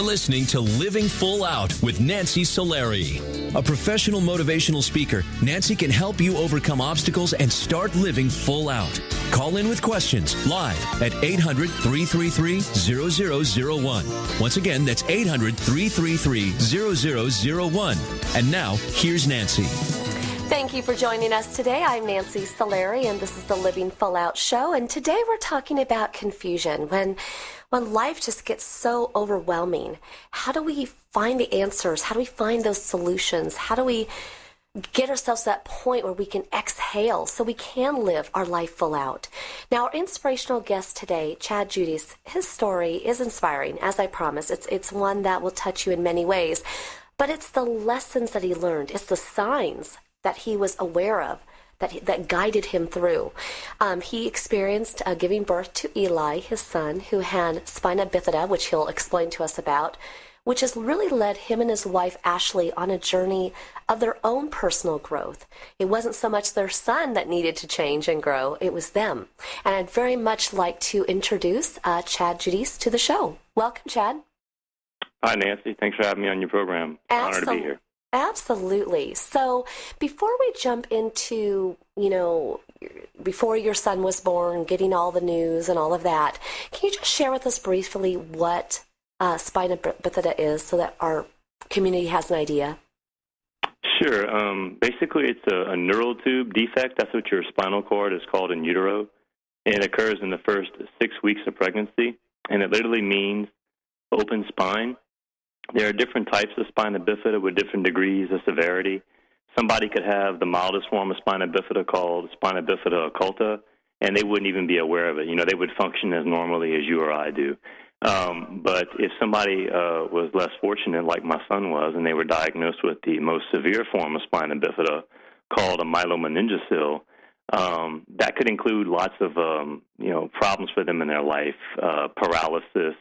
You're listening to Living Full Out with Nancy Solari. A professional motivational speaker, Nancy can help you overcome obstacles and start living full out. Call in with questions live at 800-333-0001. Once again, that's 800-333-0001. And now, here's Nancy. Thank you for joining us today. I'm Nancy Solari, and this is the Living Full Out Show. And today we're talking about confusion. When life just gets so overwhelming, how do we find the answers? How do we find those solutions? How do we get ourselves to that point where we can exhale so we can live our life full out? Now, our inspirational guest today, Chad Judice, his story is inspiring, as I promised. It's one that will touch you in many ways. But it's the lessons that he learned. It's the signs that he was aware of, that guided him through. He experienced giving birth to Eli, his son, who had spina bifida, which he'll explain to us about, which has really led him and his wife, Ashley, on a journey of their own personal growth. It wasn't so much their son that needed to change and grow, it was them. And I'd very much like to introduce Chad Judice to the show. Welcome, Chad. Hi, Nancy. Thanks for having me on your program. Honored to be here. Absolutely. So before we jump into, before your son was born, getting all the news and all of that, can you just share with us briefly what spina bifida is so that our community has an idea? Sure. Basically, it's a neural tube defect. That's what your spinal cord is called in utero. And it occurs in the first 6 weeks of pregnancy. And it literally means open spine. There are different types of spina bifida with different degrees of severity. Somebody could have the mildest form of spina bifida called spina bifida occulta, and they wouldn't even be aware of it. They would function as normally as you or I do. But if somebody was less fortunate, like my son was, and they were diagnosed with the most severe form of spina bifida called a myelomeningocele, that could include lots of problems for them in their life, paralysis,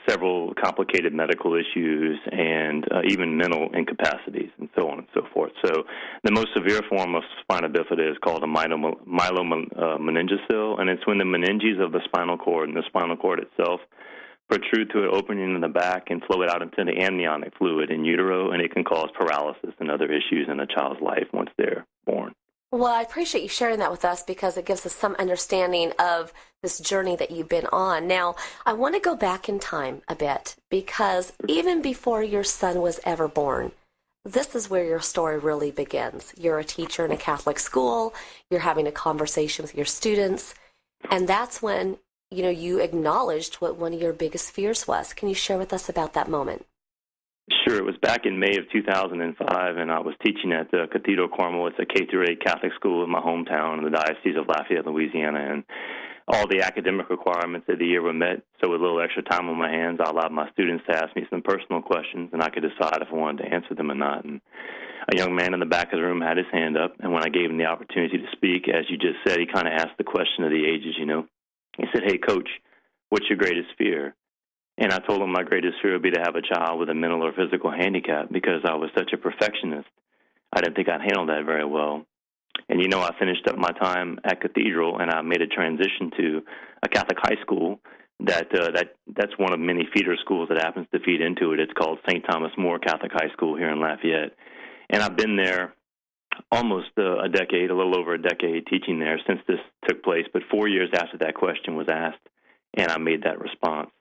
several complicated medical issues, and even mental incapacities, and so on and so forth. So the most severe form of spina bifida is called a myelomeningocele, and it's when the meninges of the spinal cord and the spinal cord itself protrude through an opening in the back and flow it out into the amniotic fluid in utero, and it can cause paralysis and other issues in a child's life once they're born. Well, I appreciate you sharing that with us because it gives us some understanding of this journey that you've been on. Now, I want to go back in time a bit because even before your son was ever born, this is where your story really begins. You're a teacher in a Catholic school. You're having a conversation with your students. And that's when, you acknowledged what one of your biggest fears was. Can you share with us about that moment? Sure. It was back in May of 2005, and I was teaching at the Cathedral Carmel. It's a K-8 Catholic school in my hometown in the Diocese of Lafayette, Louisiana, and all the academic requirements of the year were met. So with a little extra time on my hands, I allowed my students to ask me some personal questions, and I could decide if I wanted to answer them or not. And a young man in the back of the room had his hand up, and when I gave him the opportunity to speak, as you just said, he kind of asked the question of the ages, He said, "Hey, Coach, what's your greatest fear?" And I told him my greatest fear would be to have a child with a mental or physical handicap because I was such a perfectionist. I didn't think I'd handle that very well. And, I finished up my time at Cathedral, and I made a transition to a Catholic high school that's one of many feeder schools that happens to feed into it. It's called St. Thomas More Catholic High School here in Lafayette. And I've been there almost a decade, a little over a decade, teaching there since this took place. But 4 years after that question was asked, and I made that response.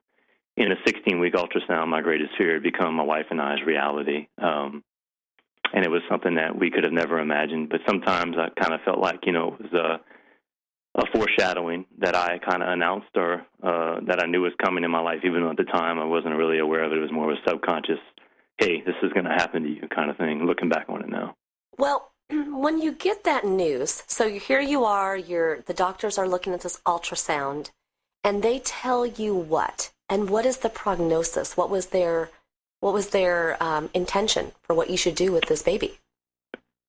In a 16-week ultrasound, my greatest fear had become my wife and I's reality. And it was something that we could have never imagined. But sometimes I kind of felt like, it was a foreshadowing that I kind of announced or that I knew was coming in my life, even though at the time I wasn't really aware of it. It was more of a subconscious, hey, this is going to happen to you kind of thing, looking back on it now. Well, when you get that news, so here you are, the doctors are looking at this ultrasound, and they tell you what? And what is the prognosis? What was their intention for what you should do with this baby?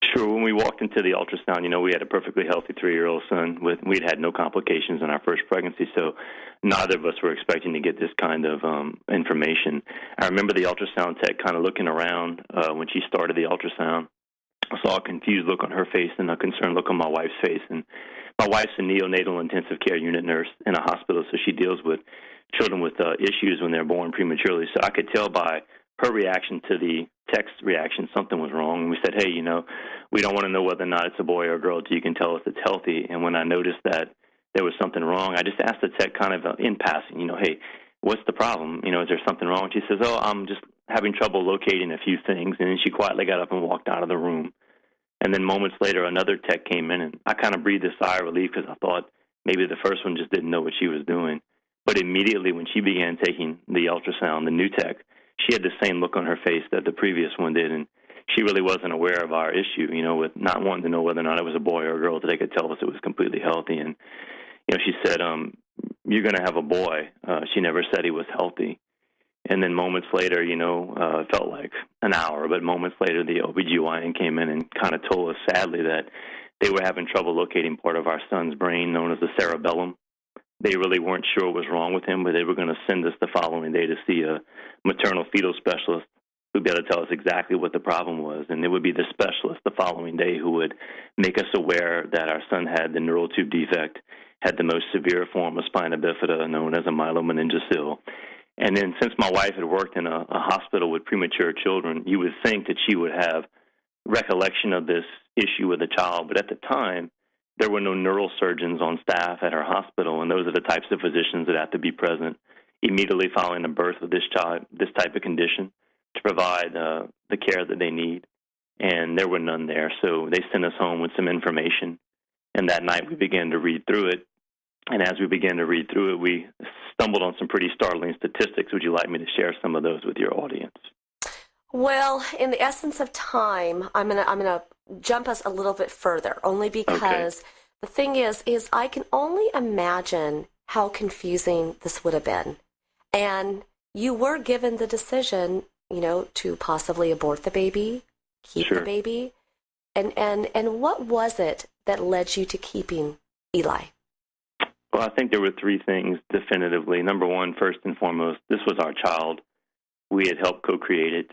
Sure. When we walked into the ultrasound, we had a perfectly healthy 3-year-old son. We'd had no complications in our first pregnancy, so neither of us were expecting to get this kind of information. I remember the ultrasound tech kind of looking around when she started the ultrasound. I saw a confused look on her face and a concerned look on my wife's face. And my wife's a neonatal intensive care unit nurse in a hospital, so she deals with children with issues when they're born prematurely. So I could tell by her reaction to the text reaction something was wrong. And we said, hey, we don't want to know whether or not it's a boy or a girl until you can tell us it's healthy. And when I noticed that there was something wrong, I just asked the tech kind of in passing, hey, what's the problem? Is there something wrong? And she says, oh, I'm just having trouble locating a few things. And then she quietly got up and walked out of the room. And then moments later, another tech came in, and I kind of breathed a sigh of relief because I thought maybe the first one just didn't know what she was doing. But immediately when she began taking the ultrasound, the new tech, she had the same look on her face that the previous one did, and she really wasn't aware of our issue, with not wanting to know whether or not it was a boy or a girl, so they could tell us it was completely healthy. And, she said, you're going to have a boy. She never said he was healthy. And then moments later, it felt like an hour, but moments later, the OBGYN came in and kind of told us sadly that they were having trouble locating part of our son's brain known as the cerebellum. They really weren't sure what was wrong with him, but they were going to send us the following day to see a maternal fetal specialist who'd be able to tell us exactly what the problem was. And it would be the specialist the following day who would make us aware that our son had the neural tube defect, had the most severe form of spina bifida known as a myelomeningocele. And then since my wife had worked in a hospital with premature children, you would think that she would have recollection of this issue with the child. But at the time, there were no neurosurgeons on staff at her hospital, and those are the types of physicians that have to be present immediately following the birth of this child, this type of condition, to provide the care that they need. And there were none there, so they sent us home with some information. And that night we began to read through it. And as we began to read through it, we stumbled on some pretty startling statistics. Would you like me to share some of those with your audience? Well, in the essence of time, I'm gonna jump us a little bit further, only because the thing is I can only imagine how confusing this would have been. And you were given the decision, to possibly abort the baby, keep the baby. And what was it that led you to keeping Eli? Well, I think there were three things definitively. Number one, first and foremost, this was our child. We had helped co-create it.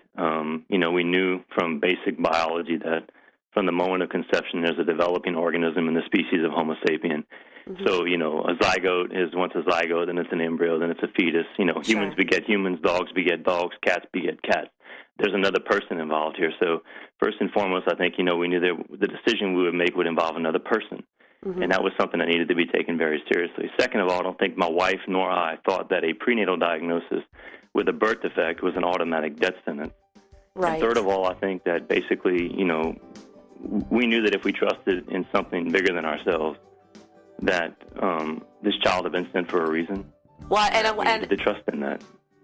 We knew from basic biology that from the moment of conception, there's a developing organism in the species of Homo sapien. Mm-hmm. So, a zygote is once a zygote, then it's an embryo, then it's a fetus. Humans beget humans, dogs beget dogs, cats beget cats. There's another person involved here. So first and foremost, I think, we knew that the decision we would make would involve another person. Mm-hmm. And that was something that needed to be taken very seriously. Second of all, I don't think my wife nor I thought that a prenatal diagnosis with a birth defect was an automatic death sentence. Right. And third of all, I think that basically, we knew that if we trusted in something bigger than ourselves, that this child had been sent for a reason. Well, we needed to trust in that.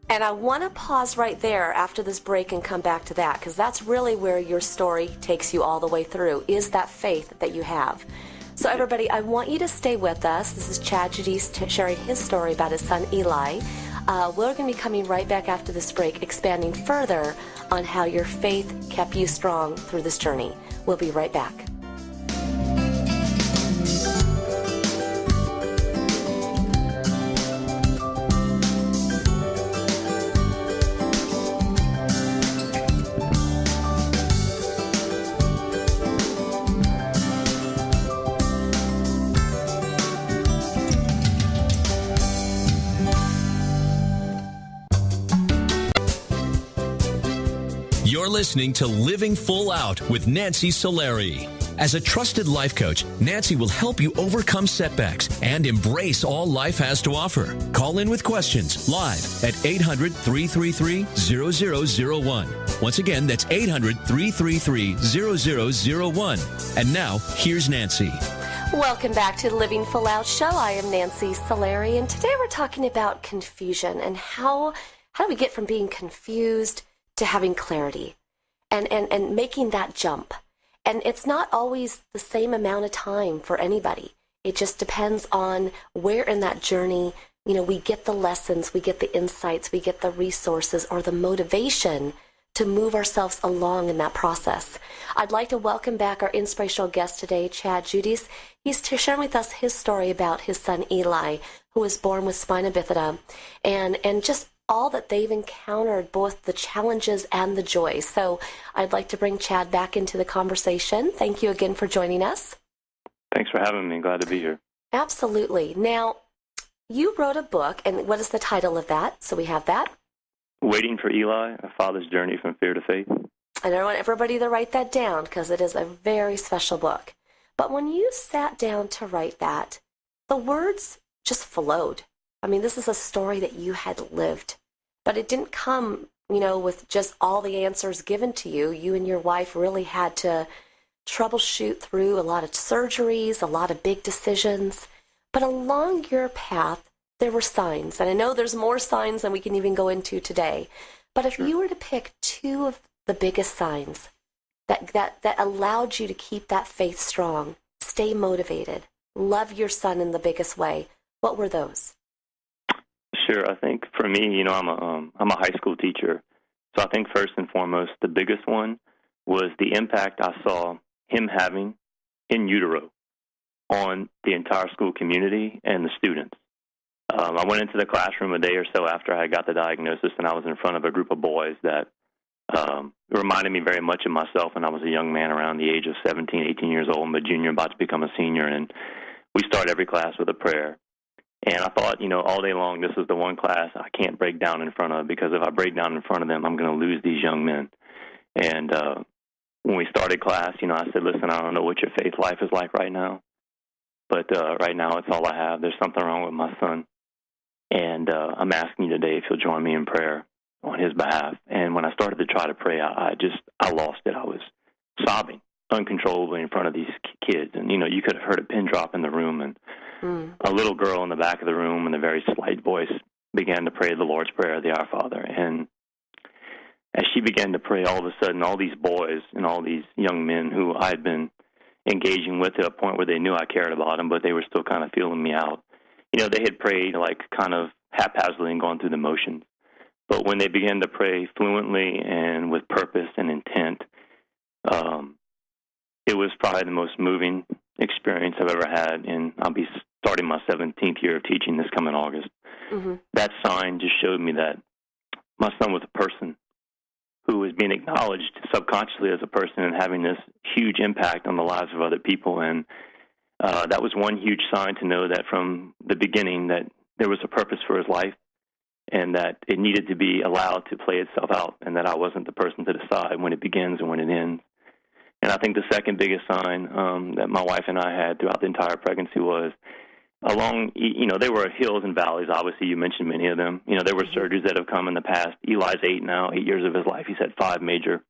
And I want to pause right there after this break and come back to that, because that's really where your story takes you all the way through, is that faith that you have. So everybody, I want you to stay with us. This is Chad Judice sharing his story about his son Eli. We're going to be coming right back after this break, expanding further on how your faith kept you strong through this journey. We'll be right back. You're listening to Living Full Out with Nancy Solari. As a trusted life coach, Nancy will help you overcome setbacks and embrace all life has to offer. Call in with questions live at 800-333-0001. Once again, that's 800-333-0001. And now, here's Nancy. Welcome back to the Living Full Out Show. I am Nancy Solari, and today we're talking about confusion and how do we get from being confused to having clarity and making that jump. And it's not always the same amount of time for anybody. It just depends on where in that journey, we get the lessons, we get the insights, we get the resources or the motivation to move ourselves along in that process. I'd like to welcome back our inspirational guest today, Chad Judice. He's sharing with us his story about his son Eli, who was born with spina bifida, and just all that they've encountered, both the challenges and the joys. So I'd like to bring Chad back into the conversation. Thank you again for joining us. Thanks for having me. Glad to be here. Absolutely. Now, you wrote a book, and what is the title of that? So we have that. Waiting for Eli, A Father's Journey from Fear to Faith. And I want everybody to write that down because it is a very special book. But when you sat down to write that, the words just flowed. I mean, this is a story that you had lived, but it didn't come, with just all the answers given to you. You and your wife really had to troubleshoot through a lot of surgeries, a lot of big decisions. But along your path, there were signs. And I know there's more signs than we can even go into today. But if you were to pick two of the biggest signs that allowed you to keep that faith strong, stay motivated, love your son in the biggest way, what were those? Sure. I think for me, I'm a high school teacher. So I think first and foremost, the biggest one was the impact I saw him having in utero on the entire school community and the students. I went into the classroom a day or so after I got the diagnosis, and I was in front of a group of boys that reminded me very much of myself when I was a young man around the age of 17, 18 years old. I'm a junior, about to become a senior, and we start every class with a prayer. And I thought, all day long, this is the one class I can't break down in front of, because if I break down in front of them, I'm going to lose these young men. And when we started class, I said, listen, I don't know what your faith life is like right now, but right now it's all I have. There's something wrong with my son. And I'm asking you today if you'll join me in prayer on his behalf. And when I started to try to pray, I lost it. I was sobbing uncontrollably in front of these kids. And, you could have heard a pin drop in the room, and a little girl in the back of the room in a very slight voice began to pray the Lord's Prayer, the Our Father. And as she began to pray, all of a sudden, all these boys and all these young men who I had been engaging with to a point where they knew I cared about them, but they were still kind of feeling me out. They had prayed like kind of haphazardly and gone through the motions. But when they began to pray fluently and with purpose and intent, it was probably the most moving experience I've ever had. And I'll be starting my 17th year of teaching this coming August. Mm-hmm. That sign just showed me that my son was a person who was being acknowledged subconsciously as a person and having this huge impact on the lives of other people. And that was one huge sign to know that from the beginning that there was a purpose for his life, and that it needed to be allowed to play itself out, and that I wasn't the person to decide when it begins and when it ends. And I think the second biggest sign that my wife and I had throughout the entire pregnancy was along, there were hills and valleys. Obviously, you mentioned many of them. There were surgeries that have come in the past. Eli's 8 years of his life. He's had 5 major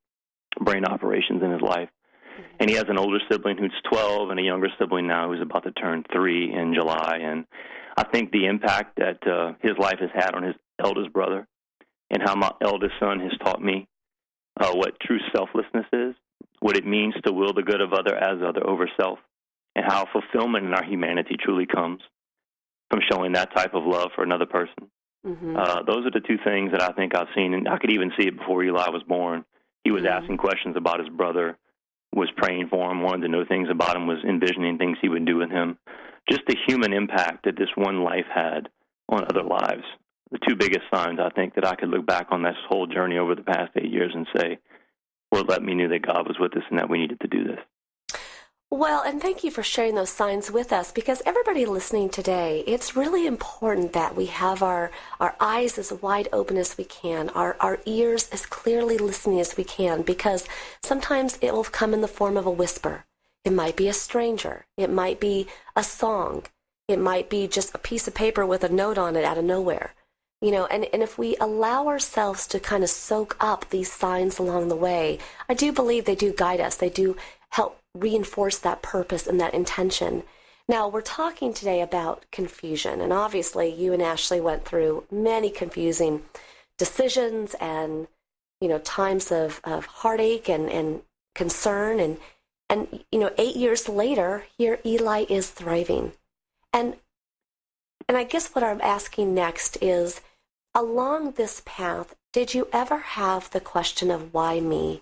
brain operations in his life. And he has an older sibling who's 12 and a younger sibling now who's about to turn 3 in July. And I think the impact that his life has had on his eldest brother, and how my eldest son has taught me what true selflessness is, what it means to will the good of other as other over self, and how fulfillment in our humanity truly comes from showing that type of love for another person. Mm-hmm. Those are the two things that I think I've seen, and I could even see it before Eli was born. He was asking questions about his brother, was praying for him, wanted to know things about him, was envisioning things he would do with him. Just the human impact that this one life had on other lives. The two biggest signs, I think, that I could look back on this whole journey over the past 8 years and say, well, let me know that God was with us and that we needed to do this. Well, and thank you for sharing those signs with us, because everybody listening today, it's really important that we have our eyes as wide open as we can, our ears as clearly listening as we can, because sometimes it will come in the form of a whisper. It might be a stranger. It might be a song. It might be just a piece of paper with a note on it out of nowhere. And if we allow ourselves to kind of soak up these signs along the way, I do believe they do guide us. They do help reinforce that purpose and that intention. Now, we're talking today about confusion, and obviously you and Ashley went through many confusing decisions and, times of heartache and concern, and 8 years later, here Eli is thriving. And I guess what I'm asking next is, along this path, did you ever have the question of why me?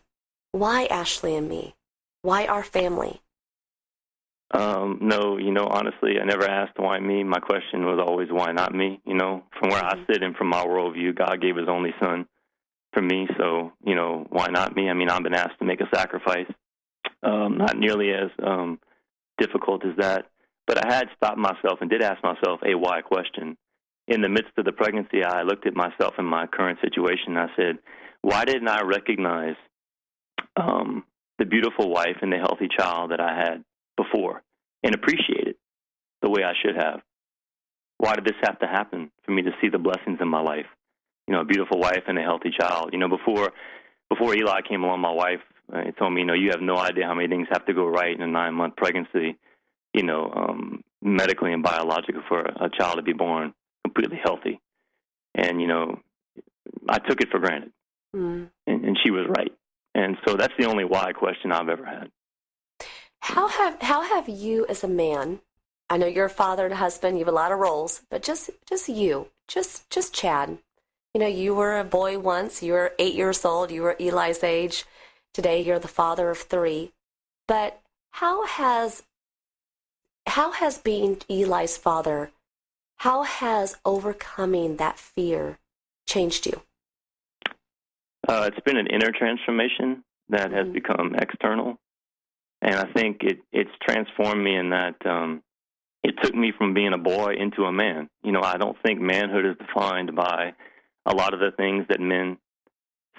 Why Ashley and me? Why our family? No, honestly, I never asked why me. My question was always, why not me? From where I sit and from my worldview, God gave his only son for me. So, why not me? I mean, I've been asked to make a sacrifice. Not nearly as difficult as that. But I had stopped myself and did ask myself a why question. in the midst of the pregnancy, I looked at myself in my current situation. I said, why didn't I recognize the beautiful wife and the healthy child that I had before and appreciate it the way I should have? Why did this have to happen for me to see the blessings in my life? A beautiful wife and a healthy child. Before Eli came along, my wife told me, you have no idea how many things have to go right in a 9-month pregnancy, medically and biologically for a child to be born completely healthy. And, I took it for granted. And she was right. And so that's the only why question I've ever had. How have you as a man, I know you're a father and a husband, you have a lot of roles, but just Chad. You were a boy once, you were 8 years old, you were Eli's age. Today you're the father of 3. But how has being Eli's father, how has overcoming that fear changed you? It's been an inner transformation that has become external. And I think it's transformed me in that it took me from being a boy into a man. I don't think manhood is defined by a lot of the things that men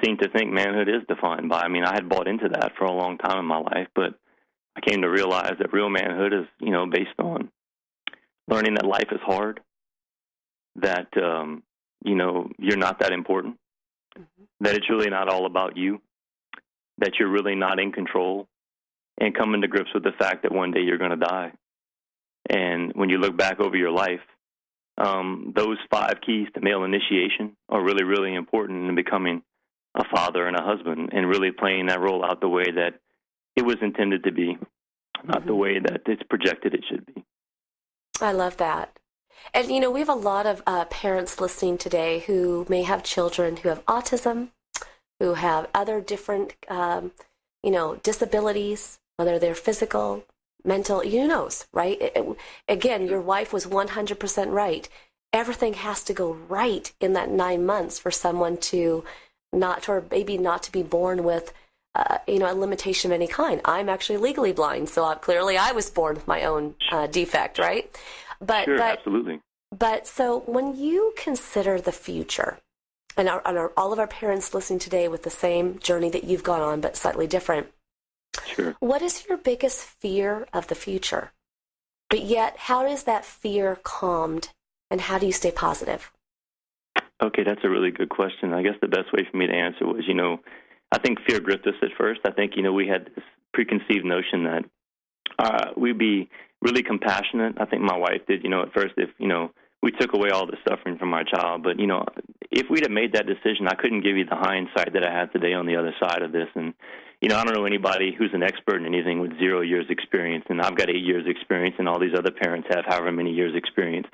seem to think manhood is defined by. I had bought into that for a long time in my life, but I came to realize that real manhood is, based on learning that life is hard, that, you're not that important, that it's really not all about you, that you're really not in control, and coming to grips with the fact that one day you're going to die. And when you look back over your life, those 5 keys to male initiation are really, really important in becoming a father and a husband and really playing that role out the way that it was intended to be, not the way that it's projected it should be. I love that. And, we have a lot of parents listening today who may have children who have autism, who have other different, disabilities, whether they're physical, mental, who knows, right? Again, your wife was 100% right. Everything has to go right in that 9 months for someone to not, or maybe not to be born with, a limitation of any kind. I'm actually legally blind, so clearly I was born with my own defect, right? Sure, absolutely. But so when you consider the future, and all of our parents listening today with the same journey that you've gone on, but slightly different, sure. What is your biggest fear of the future? But yet, how is that fear calmed, and how do you stay positive? Okay, that's a really good question. I guess the best way for me to answer was, I think fear gripped us at first. I think, we had this preconceived notion that we'd be really compassionate. I think my wife did, at first, if, we took away all the suffering from our child. But, if we'd have made that decision, I couldn't give you the hindsight that I have today on the other side of this. And, I don't know anybody who's an expert in anything with 0 years experience. And I've got 8 years experience, and all these other parents have however many years experience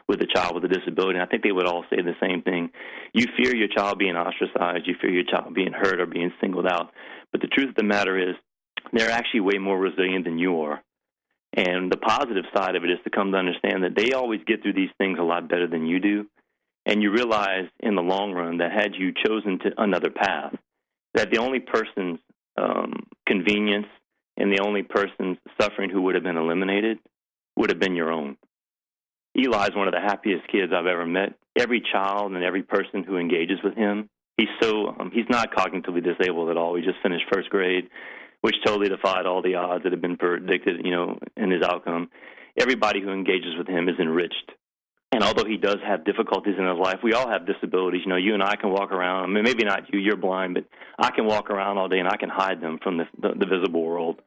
with a child with a disability. And I think they would all say the same thing. You fear your child being ostracized. You fear your child being hurt or being singled out. But the truth of the matter is they're actually way more resilient than you are. And the positive side of it is to come to understand that they always get through these things a lot better than you do. And you realize in the long run that had you chosen another path, that the only person's convenience and the only person's suffering who would have been eliminated would have been your own. Eli is one of the happiest kids I've ever met. Every child and every person who engages with him, he's not cognitively disabled at all. He just finished first grade, which totally defied all the odds that had been predicted, in his outcome. Everybody who engages with him is enriched. And although he does have difficulties in his life, we all have disabilities. You and I can walk around. Maybe not you, you're blind, but I can walk around all day and I can hide them from the visible world.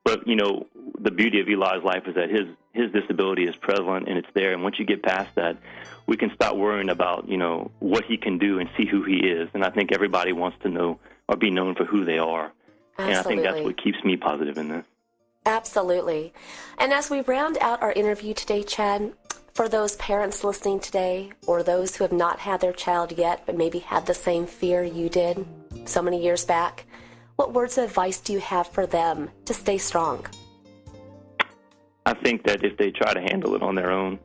But, the beauty of Eli's life is that his disability is prevalent and it's there. And once you get past that, we can stop worrying about, what he can do and see who he is. And I think everybody wants to know or be known for who they are. Absolutely. And I think that's what keeps me positive in this. Absolutely. And as we round out our interview today, Chad, for those parents listening today, or those who have not had their child yet, but maybe had the same fear you did so many years back, what words of advice do you have for them to stay strong? I think that if they try to handle it on their own,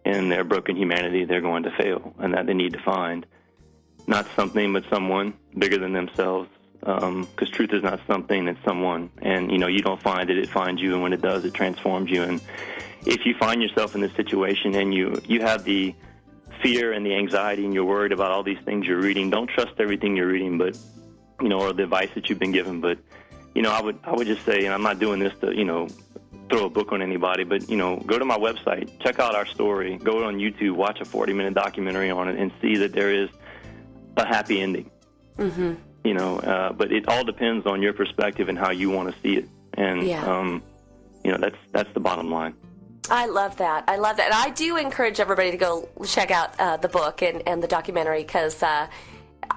in their broken humanity, they're going to fail, and that they need to find not something but someone bigger than themselves, because truth is not something, it's someone. And, you don't find it, it finds you, and when it does, it transforms you. And if you find yourself in this situation and you have the fear and the anxiety and you're worried about all these things you're reading, don't trust everything you're reading, but, or the advice that you've been given. But, I would just say, and I'm not doing this to, throw a book on anybody, but, go to my website, check out our story, go on YouTube, watch a 40-minute documentary on it, and see that there is a happy ending. Mm-hmm. But it all depends on your perspective and how you want to see it. And, that's the bottom line. I love that. And I do encourage everybody to go check out the book and the documentary, because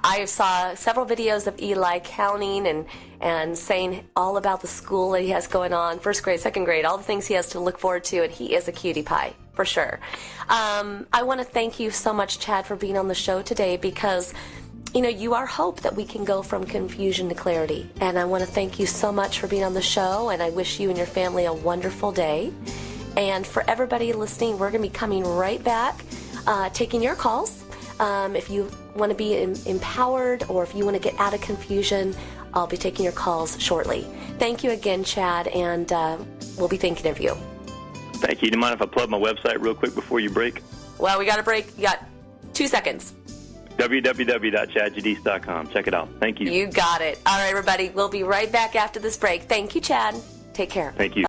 I saw several videos of Eli counting and saying all about the school that he has going on, first grade, second grade, all the things he has to look forward to, and he is a cutie pie, for sure. I want to thank you so much, Chad, for being on the show today, because you are hope that we can go from confusion to clarity. And I want to thank you so much for being on the show, and I wish you and your family a wonderful day. And for everybody listening, we're going to be coming right back, taking your calls. If you want to be empowered, or if you want to get out of confusion, I'll be taking your calls shortly. Thank you again, Chad, and we'll be thinking of you. Thank you. Do you mind if I plug my website real quick before you break? Well, we got to break. You got 2 seconds. www.chadjudice.com. Check it out. Thank you. You got it. All right, everybody. We'll be right back after this break. Thank you, Chad. Take care. Thank you.